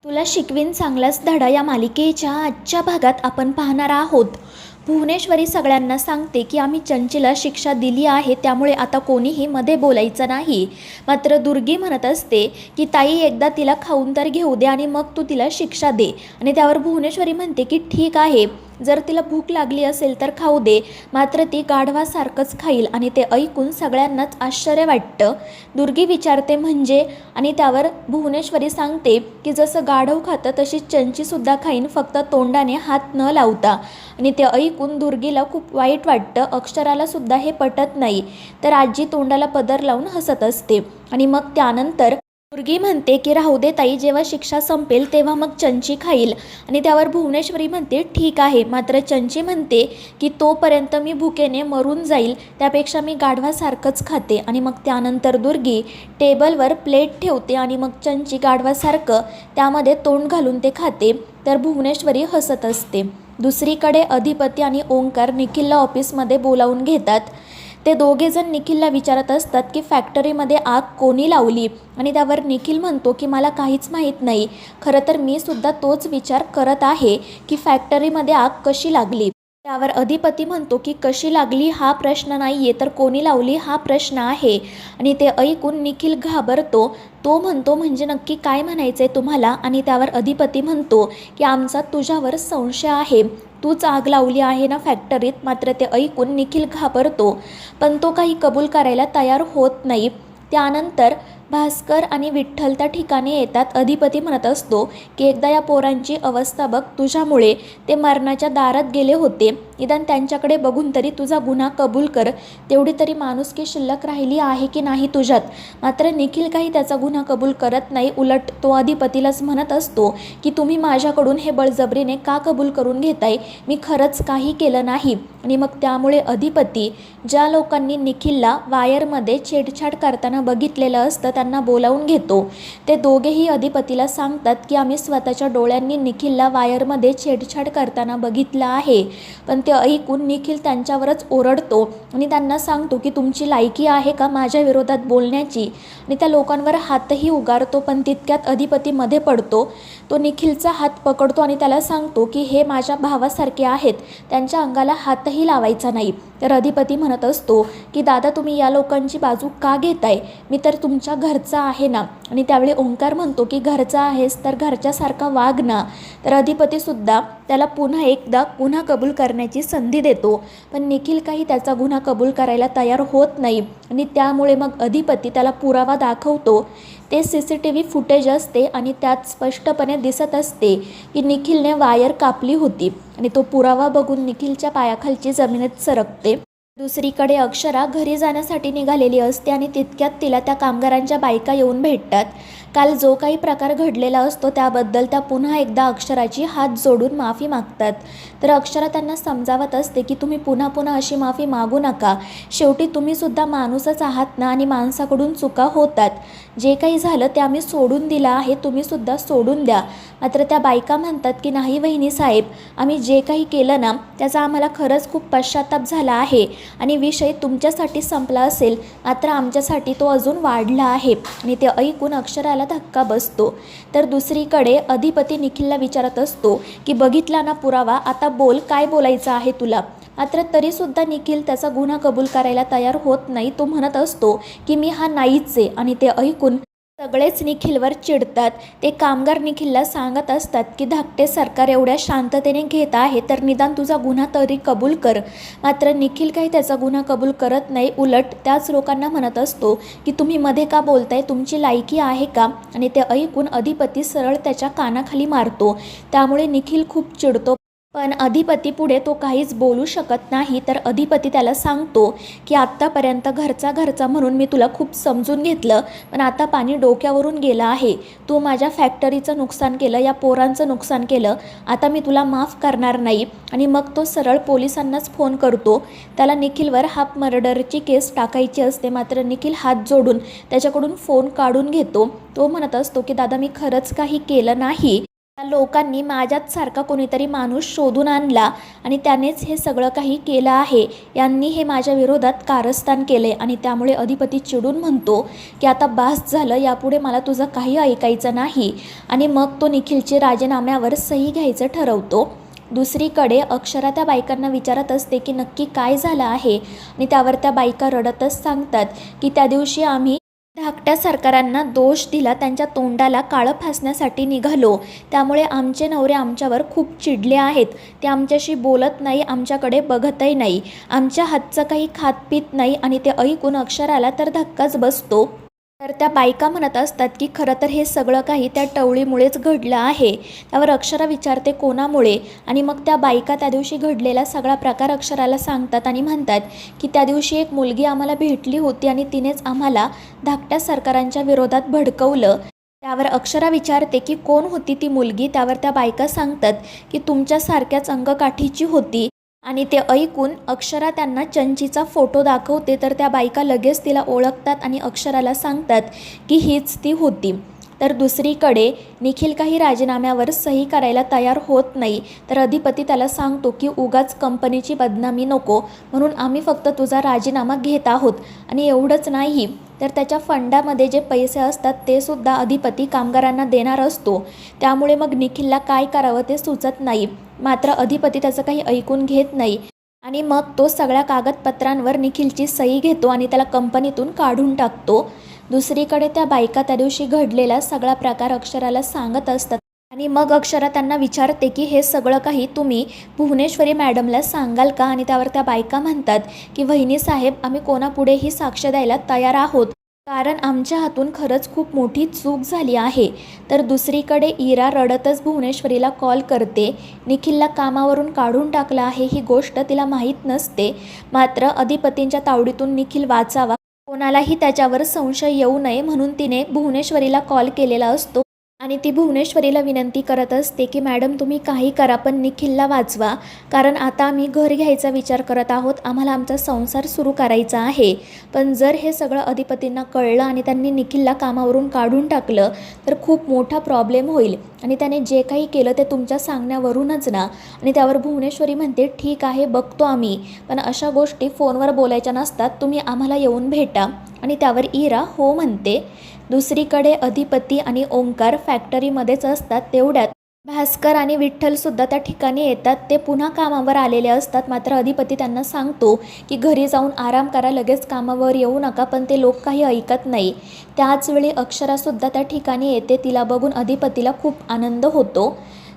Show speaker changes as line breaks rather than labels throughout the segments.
तुला शिकवीन चांगलाच धडा या मालिकेच्या आजच्या भागात आपण पाहणार आहोत. भुवनेश्वरी सगळ्यांना सांगते की आम्ही चंचीला शिक्षा दिली आहे, त्यामुळे आता कोणीही मध्ये बोलायचं नाही. मात्र दुर्गी म्हणत असते की ताई एकदा तिला खाऊन तर घेऊ दे आणि मग तू तिला शिक्षा दे. आणि त्यावर भुवनेश्वरी म्हणते की ठीक आहे, जर तिला भूक लागली असेल तर खाऊ दे. मात्र ती गाढवासारखंच खाईल. आणि ते ऐकून सगळ्यांनाच आश्चर्य वाटतं. दुर्गी विचारते म्हणजे, आणि त्यावर भुवनेश्वरी सांगते की जसं गाढव खातं तशी चंचीसुद्धा खाईन, फक्त तोंडाने हात न लावता. आणि ते ऐकून दुर्गीला खूप वाईट वाटतं. अक्षराला सुद्धा हे पटत नाही. तर आजी तोंडाला पदर लावून हसत असते. आणि मग त्यानंतर दुर्गी म्हणते की राहू दे ताई, जेव्हा शिक्षा संपेल तेव्हा मग चंची खाईल. आणि त्यावर भुवनेश्वरी म्हणते ठीक आहे. मात्र चंची म्हणते की तोपर्यंत मी भुकेने मरून जाईल, त्यापेक्षा मी गाढवासारखंच खाते. आणि मग त्यानंतर दुर्गी टेबलवर प्लेट ठेवते आणि मग चंची गाढवासारखं त्यामध्ये तोंड घालून ते खाते. तर भुवनेश्वरी हसत असते. दुसरीकडे अधिपती आणि ओंकार निखिलला ऑफिसमध्ये बोलावून घेतात. ते दोघेजण निखिलला विचारत असतात की फॅक्टरीमध्ये आग कोणी लावली. आणि त्यावर निखिल म्हणतो की मला काहीच माहीत नाही. खरं तर मी सुद्धा तोच विचार करत आहे की फॅक्टरीमध्ये आग कशी लागली. त्यावर अधिपती म्हणतो की कशी लागली हा प्रश्न नाही आहे, तर कोणी लावली हा प्रश्न आहे. आणि ते ऐकून निखिल घाबरतो. तो म्हणतो म्हणजे नक्की काय म्हणायचं आहे तुम्हाला. आणि त्यावर अधिपती म्हणतो की आमचा तुझ्यावर संशय आहे, तूच आग लावली आहे ना फॅक्टरीत. मात्र ते ऐकून निखिल घाबरतो, पण तो काही कबूल करायला तयार होत नाही. त्यानंतर भास्कर आणि विठ्ठल त्या ठिकाणी येतात. अधिपती म्हणत असतो की एकदा या पोरांची अवस्था बघ, तुझ्यामुळे ते मरणाच्या दारात गेले होते. निदान त्यांच्याकडे बघून तरी तुझा गुन्हा कबूल कर, तेवढी तरी माणुसकी शिल्लक राहिली आहे की नाही तुझ्यात. मात्र निखिल काही त्याचा गुन्हा कबूल करत नाही. उलट तो अधिपतीलाच म्हणत असतो की तुम्ही माझ्याकडून हे बळजबरीने का कबूल करून घेताय, मी खरंच काही केलं नाही. आणि मग त्यामुळे अधिपती ज्या लोकांनी निखिलला वायरमध्ये छेडछाड करताना बघितलेलं असतं त्यांना बोलावून घेतो. ते दोघेही अधिपतीला सांगतात की आम्ही स्वतःच्या डोळ्यांनी निखिलला वायरमध्ये छेडछाड करताना बघितलं आहे. पण ते ऐकून निखिल त्यांच्यावरच ओरडतो आणि त्यांना सांगतो की तुमची लायकी आहे का माझ्या विरोधात बोलण्याची. आणि त्या लोकांवर हातही उगारतो. पण तितक्यात अधिपती मध्ये पडतो. तो निखिलचा हात पकडतो आणि त्याला सांगतो की हे माझ्या भावासारखे आहेत, त्यांच्या अंगाला हातही लावायचा नाही. तर अधिपती म्हणत असतो की दादा तुम्ही या लोकांची बाजू का घेताय, मी तर तुमच्या घरचा आहे ना. आणि त्यावेळी ओंकार म्हणतो की घरचा आहेस तर घरच्यासारखा वाग ना. तर अधिपतीसुद्धा त्याला पुन्हा एकदा गुन्हा कबूल करण्याची संधी देतो. पण निखिल काही त्याचा गुन्हा कबूल करायला तयार होत नाही. आणि त्यामुळे मग अधिपती त्याला पुरावा दाखवतो. ते CCTV फुटेज असते आणि त्यात स्पष्टपणे दिसत असते की निखिलने वायर कापली होती. आणि तो पुरावा बघून निखिलच्या पायाखालची जमिनीत सरकते. दुसरीकडे अक्षरा घरी जाण्यासाठी निघालेली असते आणि तितक्यात तिला त्या कामगारांच्या बायका येऊन भेटतात. काल जो काही प्रकार घडलेला असतो त्याबद्दल त्या पुन्हा एकदा अक्षराची हात जोडून माफी मागतात. तर अक्षरा त्यांना समजावत असते की तुम्ही पुन्हा पुन्हा अशी माफी मागू नका, शेवटी तुम्हीसुद्धा माणूसच आहात ना आणि माणसाकडून चुका होतात. जे काही झालं ते आम्ही सोडून दिलं आहे, तुम्हीसुद्धा सोडून द्या. मात्र त्या बायका म्हणतात की नाही वहिनी साहेब, आम्ही जे काही केलं ना त्याचा आम्हाला खरंच खूप पश्चाताप झाला आहे. आणि विषय तुमच्यासाठी संपला असेल, मात्र आमच्यासाठी तो अजून वाढला आहे. आणि ते ऐकून अक्षराला धक्का बसतो. तर दुसरीकडे अधिपती निखिलला विचारत असतो की बघितला ना पुरावा, आता बोल काय बोलायचं आहे तुला. मात्र तरीसुद्धा निखिल त्याचा गुन्हा कबूल करायला तयार होत नाही. तो म्हणत असतो की मी हा नाहीच आहे. आणि ते ऐकून सगळेच निखिलवर चिडतात. ते कामगार निखिलला सांगत असतात की धाकटे सरकार एवढ्या शांततेने घेत आहे तर निदान तुझा गुन्हा तरी कबूल कर. मात्र निखिल काही त्याचा गुन्हा कबूल करत नाही. उलट त्याच लोकांना म्हणत असतो की तुम्ही मध्ये का बोलताय, तुमची लायकी आहे का. आणि ते ऐकून अधिपती सरळ त्याच्या कानाखाली मारतो. त्यामुळे निखिल खूप चिडतो. पण अधिपती पुढे तो काहीच बोलू शकत नाही. तर अधिपती त्याला सांगतो की आत्तापर्यंत घरचा म्हणून मी तुला खूप समजून घेतलं, पण आता पाणी डोक्यावरून गेलं आहे. तू माझ्या फॅक्टरीचं नुकसान केलं, या पोरांचं नुकसान केलं, आता मी तुला माफ करणार नाही. आणि मग तो सरळ पोलिसांनाच फोन करतो. त्याला निखिलवर हाफ मर्डरची केस टाकायची असते. मात्र निखिल हात जोडून त्याच्याकडून फोन काढून घेतो. तो म्हणत असतो की दादा मी खरंच काही केलं नाही. लोकांनी माझ्याच सारखा कोणीतरी माणूस शोधून आणला आणि त्यानेच हे सगळं काही केलं आहे. यांनी हे माझ्या विरोधात कारस्थान केले आणि त्यामुळे अधिपती चिडून म्हणतो की आता बास झालं, यापुढे मला तुझं काही ऐकायचं नाही आणि मग तो निखिलची राजीनाम्यावर सही घ्यायचं ठरवतो. दुसरीकडे अक्षरा त्या बायकांना विचारत असते की नक्की काय झालं आहे आणि त्यावर त्या बायका रडतच सांगतात की त्या दिवशी आम्ही धाकट्या सरकारांना दोष दिला, त्यांच्या तोंडाला काळं फासण्यासाठी निघालो, त्यामुळे आमचे नवरे आमच्यावर खूप चिडले आहेत. ते आमच्याशी बोलत नाही, आमच्याकडे बघतही नाही, आमच्या हातचं काही खात पीत नाही आणि ते ऐकून अक्षराला तर धक्काच बसतो. तर त्या बायका म्हणत असतात की खरं तर हे सगळं काही त्या टवळीमुळेच घडलं आहे. त्यावर अक्षरा विचारते कोणामुळे, आणि मग त्या बायका त्या दिवशी घडलेला सगळा प्रकार अक्षराला सांगतात आणि म्हणतात की त्या दिवशी एक मुलगी आम्हाला भेटली होती आणि तिनेच आम्हाला धाकट्या सरकारांच्या विरोधात भडकवलं. त्यावर अक्षरा विचारते की कोण होती ती मुलगी. त्यावर त्या बायका सांगतात की तुमच्यासारख्याच अंगकाठीची होती आणि ते ऐकून अक्षरा त्यांना चंचीचा फोटो दाखवते. तर त्या बायका लगेच तिला ओळखतात आणि अक्षराला सांगतात की हीच ती होती. तर दुसरीकडे निखिल काही राजीनाम्यावर सही करायला तयार होत नाही. तर अधिपती त्याला सांगतो की उगाच कंपनीची बदनामी नको, म्हणून आम्ही फक्त तुझा राजीनामा घेत आहोत. आणि एवढंच नाही तर त्याच्या फंडामध्ये जे पैसे असतात ते सुद्धा अधिपती कामगारांना देणार असतो. त्यामुळे मग निखिलला काय करावं ते सुचत नाही. मात्र अधिपती त्याचं काही ऐकून घेत नाही आणि मग तो सगळ्या कागदपत्रांवर निखिलची सही घेतो आणि त्याला कंपनीतून काढून टाकतो. दुसरीकडे त्या बायका त्या दिवशी घडलेला सगळा प्रकार अक्षराला सांगत असतात आणि मग अक्षरा त्यांना विचारते की हे सगळं काही तुम्ही भुवनेश्वरी मॅडमला सांगाल का. आणि त्यावर त्या बायका म्हणतात की वहिनी साहेब, आम्ही कोणापुढेही साक्ष द्यायला तयार आहोत, कारण आमच्या हातून खरंच खूप मोठी चूक झाली आहे. तर दुसरीकडे इरा रडतच भुवनेश्वरीला कॉल करते. निखिलला कामावरून काढून टाकलं आहे ही गोष्ट तिला माहीत नसते. मात्र अधिपतींच्या तावडीतून निखिल वाचावा, कोणालाही त्याच्यावर संशय येऊ नये म्हणून तिने भुवनेश्वरीला कॉल केलेला असतो आणि ती भुवनेश्वरीला विनंती करत असते की मॅडम तुम्ही काही करा पण निखिलला वाचवा, कारण आता आम्ही घर घ्यायचा विचार करत आहोत, आम्हाला आमचा संसार सुरू करायचा आहे. पण जर हे सगळं अधिपतींना कळलं आणि त्यांनी निखिलला कामावरून काढून टाकलं तर खूप मोठा प्रॉब्लेम होईल आणि त्याने जे काही केलं ते तुमच्या सांगण्यावरूनच ना. आणि त्यावर भुवनेश्वरी म्हणते ठीक आहे बघतो आम्ही, पण अशा गोष्टी फोनवर बोलायच्या नसतात, तुम्ही आम्हाला येऊन भेटा. आणि त्यावर इरा हो म्हणते. दुसरीकडे अधिपती आणि ओंकार फॅक्टरीमध्येच असतात. तेवढ्यात भास्कर आणि विठ्ठलसुद्धा त्या ठिकाणी येतात. ते पुन्हा कामावर आलेले असतात. मात्र अधिपती त्यांना सांगतो की घरी जाऊन आराम करा, लगेच कामावर येऊ नका, पण ते लोक काही ऐकत नाही. त्याचवेळी अक्षरासुद्धा त्या ठिकाणी येते. तिला बघून अधिपतीला खूप आनंद होतो.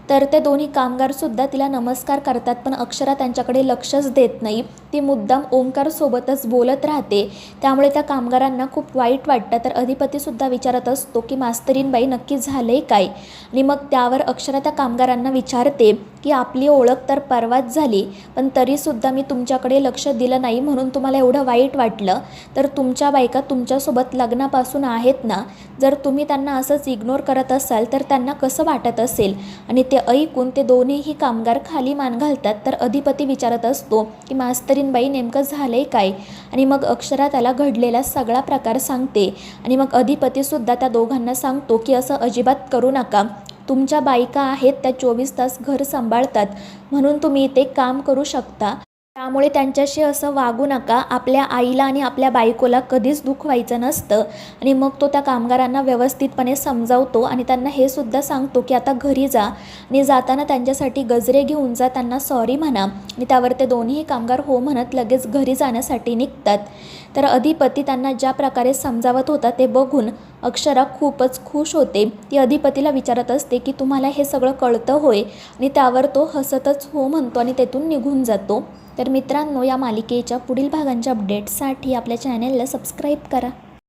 तर ते दोन्ही कामगारसुद्धा तिला नमस्कार करतात, पण अक्षरा त्यांच्याकडे लक्षच देत नाही. ती मुद्दाम ओंकारसोबतच बोलत राहते. त्यामुळे त्या कामगारांना खूप वाईट वाटतं. तर अधिपतीसुद्धा विचारत असतो की मास्तरीनबाई नक्की झालं आहे काय. आणि मग त्यावर अक्षरा त्या कामगारांना विचारते की आपली ओळख तर परवाच झाली, पण तरीसुद्धा मी तुमच्याकडे लक्ष दिलं नाही म्हणून तुम्हाला एवढं वाईट वाटलं. तर तुमच्या बायका तुमच्यासोबत लग्नापासून आहेत ना, जर तुम्ही त्यांना असंच इग्नोर करत असाल तर त्यांना कसं वाटत असेल. आणि ते ऐकून ते दोन्हीही कामगार खाली मान घालतात. तर अधिपती विचारत असतो की मास्तरीनबाई नेमकं झालंय काय. आणि मग अक्षरा त्याला घडलेला सगळा प्रकार सांगते. आणि मग अधिपतीसुद्धा त्या दोघांना सांगतो की असं अजिबात करू नका, तुमच्या बायका आहेत त्या 24 तास घर सांभाळतात, म्हणून तुम्ही इथे काम करू शकता, त्यामुळे त्यांच्याशी असं वागू नका. आपल्या आईला आणि आपल्या बायकोला कधीच दुःख व्हायचं नसतं. आणि मग तो त्या कामगारांना व्यवस्थितपणे समजावतो आणि त्यांना हे सुद्धा सांगतो की आता घरी जा आणि जाताना त्यांच्यासाठी गजरे घेऊन जा, त्यांना सॉरी म्हणा. आणि त्यावर ते दोन्ही कामगार हो म्हणत लगेच घरी जाण्यासाठी निघतात. तर अधिपती त्यांना ज्या प्रकारे समजावत होता ते बघून अक्षरा खूपच खुश होते. ती अधिपतीला विचारत असते की तुम्हाला हे सगळं कळतं होय. आणि त्यावर तो हसतच हो म्हणतो आणि तेथून निघून जातो. तर मित्रांनो, या मालिकेच्या पुढील भागांच्या अपडेट्ससाठी आपल्या चॅनेलला सबस्क्राईब करा.